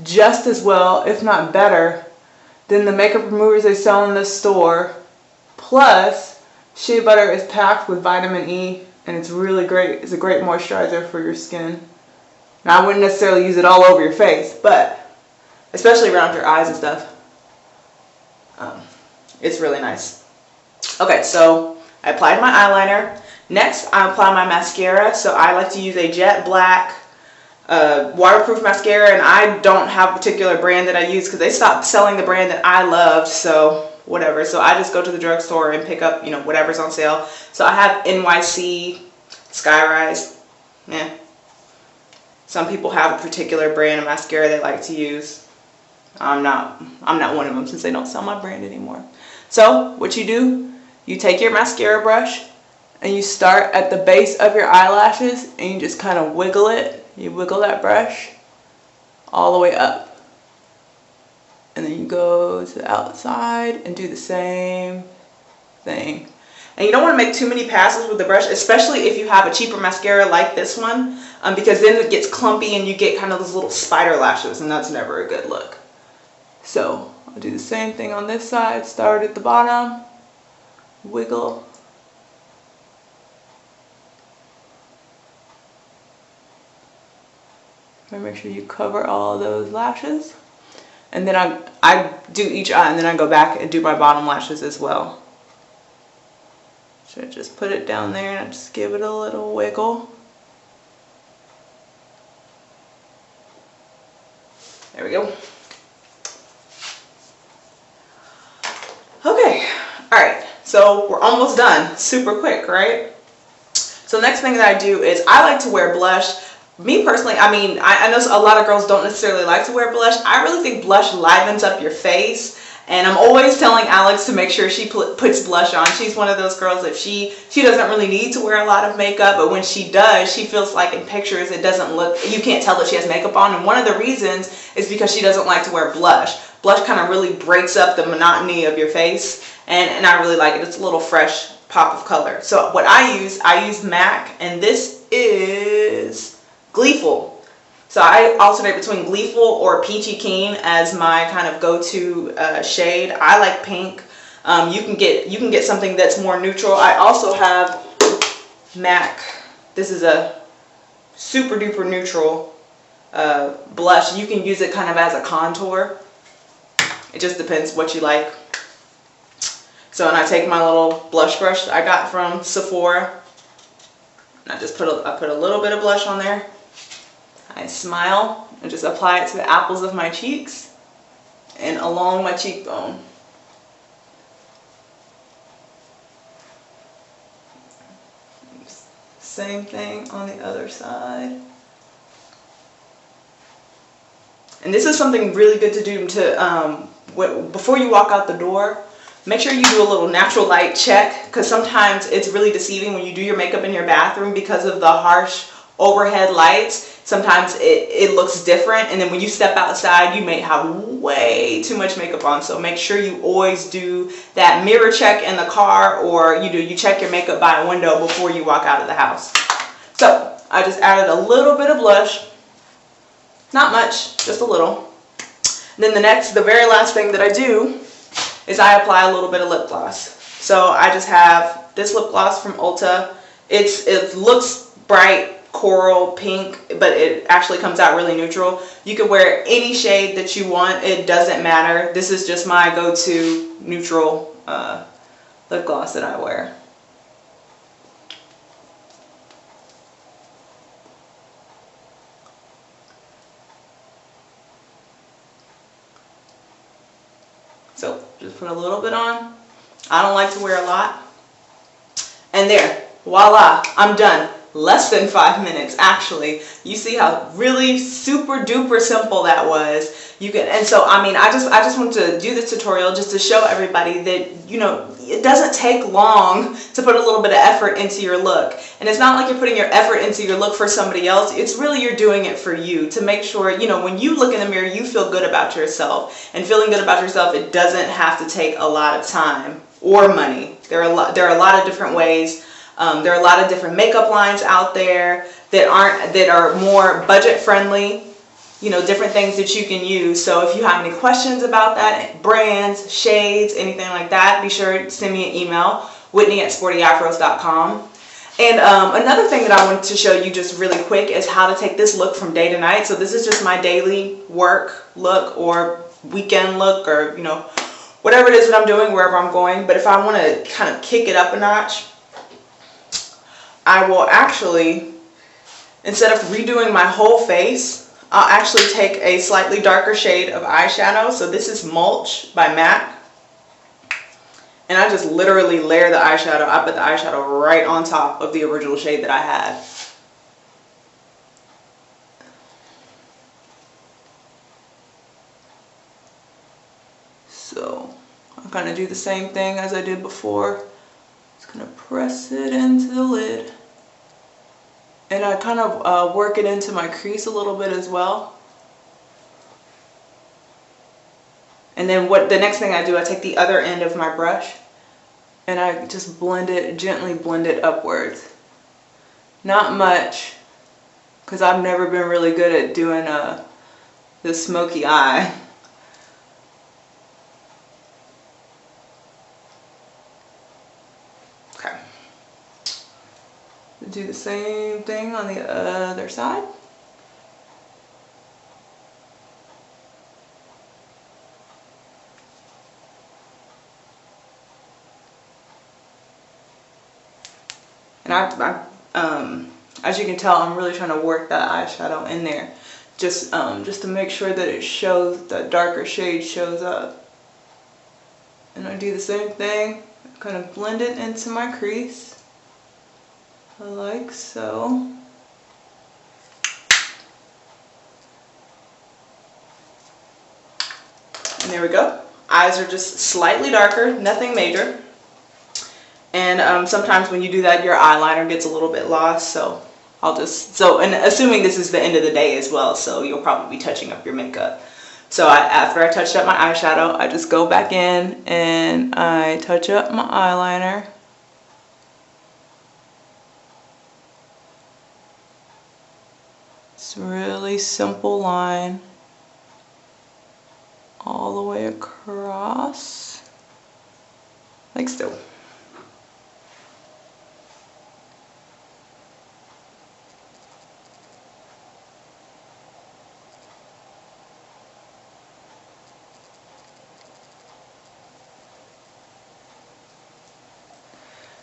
just as well, if not better, than the makeup removers they sell in the store. Plus, shea butter is packed with vitamin E, and it's really great. It's a great moisturizer for your skin. Now, I wouldn't necessarily use it all over your face, but especially around your eyes and stuff, it's really nice. Okay, so I applied my eyeliner. Next, I apply my mascara. So I like to use a jet black waterproof mascara, and I don't have a particular brand that I use because they stopped selling the brand that I loved, so whatever. So I just go to the drugstore and pick up, whatever's on sale. So I have NYC, Skyrise. Yeah. Some people have a particular brand of mascara they like to use. I'm not one of them since they don't sell my brand anymore. So what you do, you take your mascara brush and you start at the base of your eyelashes and you just kind of wiggle it. You wiggle that brush all the way up. And then you go to the outside and do the same thing. And you don't want to make too many passes with the brush, especially if you have a cheaper mascara like this one, because then it gets clumpy and you get kind of those little spider lashes, and that's never a good look. So I'll do the same thing on this side. Start at the bottom, wiggle. And make sure you cover all of those lashes. And then I do each eye, and then I go back and do my bottom lashes as well. So I just put it down there and I just give it a little wiggle. There we go. Okay, alright, so we're almost done. Super quick, right? So next thing that I do is I like to wear blush. Me personally, I know a lot of girls don't necessarily like to wear blush. I really think blush livens up your face. And I'm always telling Alex to make sure she puts blush on. She's one of those girls that she doesn't really need to wear a lot of makeup, but when she does, she feels like in pictures it doesn't look, you can't tell that she has makeup on. And one of the reasons is because she doesn't like to wear blush. Blush kind of really breaks up the monotony of your face, and I really like it. It's a little fresh pop of color. So what I use MAC, and this is Gleeful. So I alternate between Gleeful or Peachy Keen as my kind of go-to shade. I like pink. You can get something that's more neutral. I also have MAC. This is a super duper neutral blush. You can use it kind of as a contour. It just depends what you like. So, and I take my little blush brush I got from Sephora, and I just put a little bit of blush on there. I smile and just apply it to the apples of my cheeks and along my cheekbone. Same thing on the other side. And this is something really good to do before you walk out the door. Make sure you do a little natural light check, because sometimes it's really deceiving when you do your makeup in your bathroom because of the harsh overhead lights. Sometimes it looks different, and then when you step outside you may have way too much makeup on. So make sure you always do that mirror check in the car, or you check your makeup by a window before you walk out of the house. So I just added a little bit of blush, not much, just a little. Then the very last thing that I do is I apply a little bit of lip gloss. So I just have this lip gloss from Ulta. It looks bright coral pink, but it actually comes out really neutral. You can wear any shade that you want, it doesn't matter. This is just my go-to neutral lip gloss that I wear. So just put a little bit on. I don't like to wear a lot. And there, voila, I'm done. Less than 5 minutes, actually. You see how really super duper simple that was. And so I just want to do this tutorial just to show everybody that it doesn't take long to put a little bit of effort into your look. And it's not like you're putting your effort into your look for somebody else. It's really you're doing it for you, to make sure when you look in the mirror you feel good about yourself. And feeling good about yourself, it doesn't have to take a lot of time or money. There are a lot of different ways. There are a lot of different makeup lines out there that are more budget friendly. you know, different things that you can use. So if you have any questions about that, brands, shades, anything like that, be sure to send me an email, Whitney@sportyafros.com. And another thing that I wanted to show you just really quick is how to take this look from day to night. So this is just my daily work look or weekend look, or, you know, whatever it is that I'm doing, wherever I'm going. But if I want to kind of kick it up a notch, I will actually, instead of redoing my whole face, I'll actually take a slightly darker shade of eyeshadow. So this is Mulch by MAC. And I just literally layer the eyeshadow. I put the eyeshadow right on top of the original shade that I had. So I'm going to do the same thing as I did before. Just going to press it into the lid. And I kind of work it into my crease a little bit as well. And then the next thing I do, I take the other end of my brush and I just blend it, gently blend it upwards. Not much, because I've never been really good at doing the smoky eye. Okay. Do the same thing on the other side. And as you can tell, I'm really trying to work that eyeshadow in there, just to make sure that it shows, the darker shade shows up. And I do the same thing, kind of blend it into my crease, like so. And there we go. Eyes are just slightly darker, nothing major. And sometimes when you do that, your eyeliner gets a little bit lost, so and assuming this is the end of the day as well, so you'll probably be touching up your makeup. So after I touched up my eyeshadow, I just go back in and I touch up my eyeliner. It's a really simple line all the way across, like so.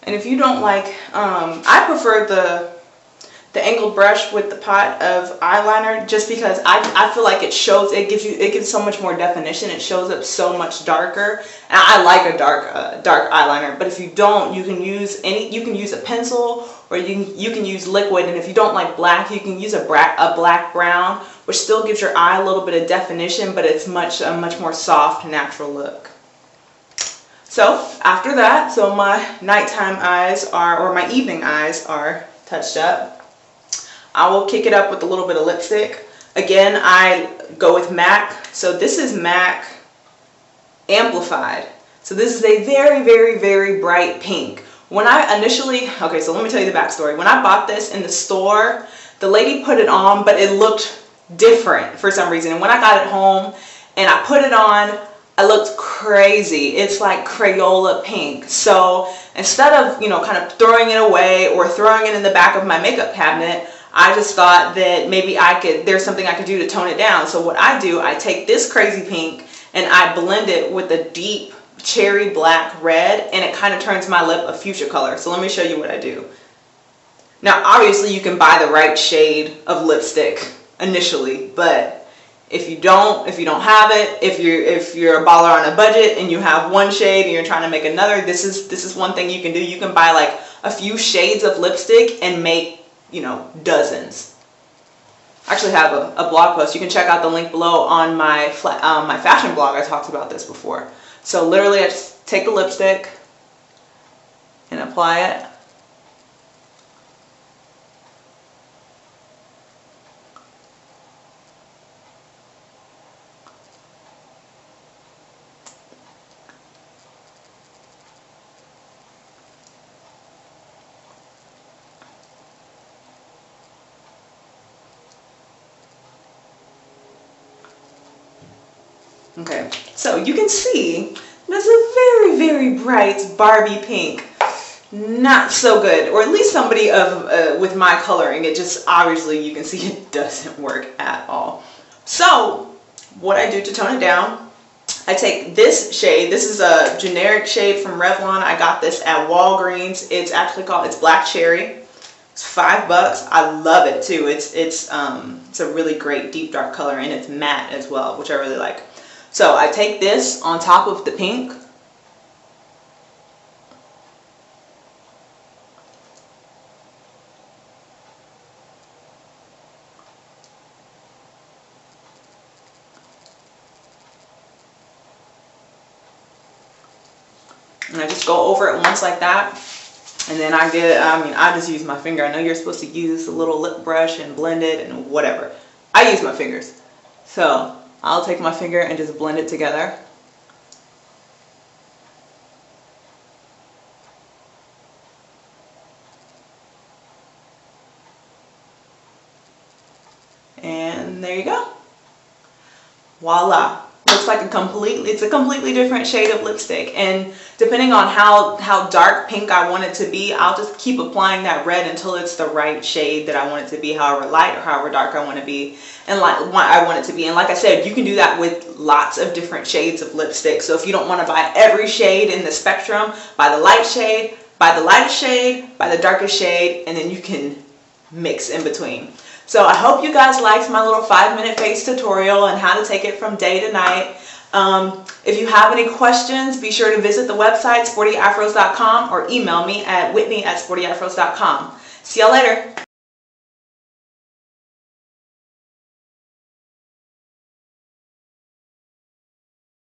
And if you don't like, I prefer the angled brush with the pot of eyeliner, just because I feel like it gives so much more definition. It shows up so much darker. And I like a dark eyeliner, but if you don't, you can use a pencil, or you can use liquid. And if you don't like black, you can use a black brown, which still gives your eye a little bit of definition, but it's a much more soft, natural look. So after that, so my nighttime eyes or my evening eyes are touched up. I will kick it up with a little bit of lipstick. Again, I go with MAC. So this is MAC Amplified. So this is a very, very, very bright pink. When I initially, okay, so let me tell you the backstory. When I bought this in the store, the lady put it on, but it looked different for some reason. And when I got it home and I put it on, it looked crazy. It's like Crayola pink. So instead of, kind of throwing it away or throwing it in the back of my makeup cabinet, I just thought that maybe there's something I could do to tone it down. So what I do, I take this crazy pink and I blend it with a deep cherry black red, and it kind of turns my lip a fuchsia color. So let me show you what I do. Now, obviously you can buy the right shade of lipstick initially, but if you don't have it, if you're a baller on a budget and you have one shade and you're trying to make another, this is one thing you can do. You can buy like a few shades of lipstick and make, dozens. I actually have a blog post. You can check out the link below on my fashion blog. I talked about this before. So literally I just take the lipstick and apply it. Okay, so you can see there's a very, very bright Barbie pink. Not so good, or at least somebody with my coloring. It just, obviously you can see it doesn't work at all. So what I do to tone it down, I take this shade. This is a generic shade from Revlon. I got this at Walgreens. It's actually called, it's Black Cherry. It's $5. I love it too. It's a really great deep dark color, and it's matte as well, which I really like. So I take this on top of the pink. And I just go over it once like that. And then I just use my finger. I know you're supposed to use a little lip brush and blend it and whatever. I use my fingers. So I'll take my finger and just blend it together. And there you go. Voila. Looks like it's a completely different shade of lipstick, and depending on how dark pink I want it to be, I'll just keep applying that red until it's the right shade that I want it to be, however light or however dark I want to be, and like what I want it to be. And like I said, you can do that with lots of different shades of lipstick. So if you don't want to buy every shade in the spectrum, buy the light shade, buy the lightest shade, buy the darkest shade, and then you can mix in between. So I hope you guys liked my little 5-minute face tutorial on how to take it from day to night. If you have any questions, be sure to visit the website sportyafros.com or email me at whitney@sportyafros.com. See y'all later.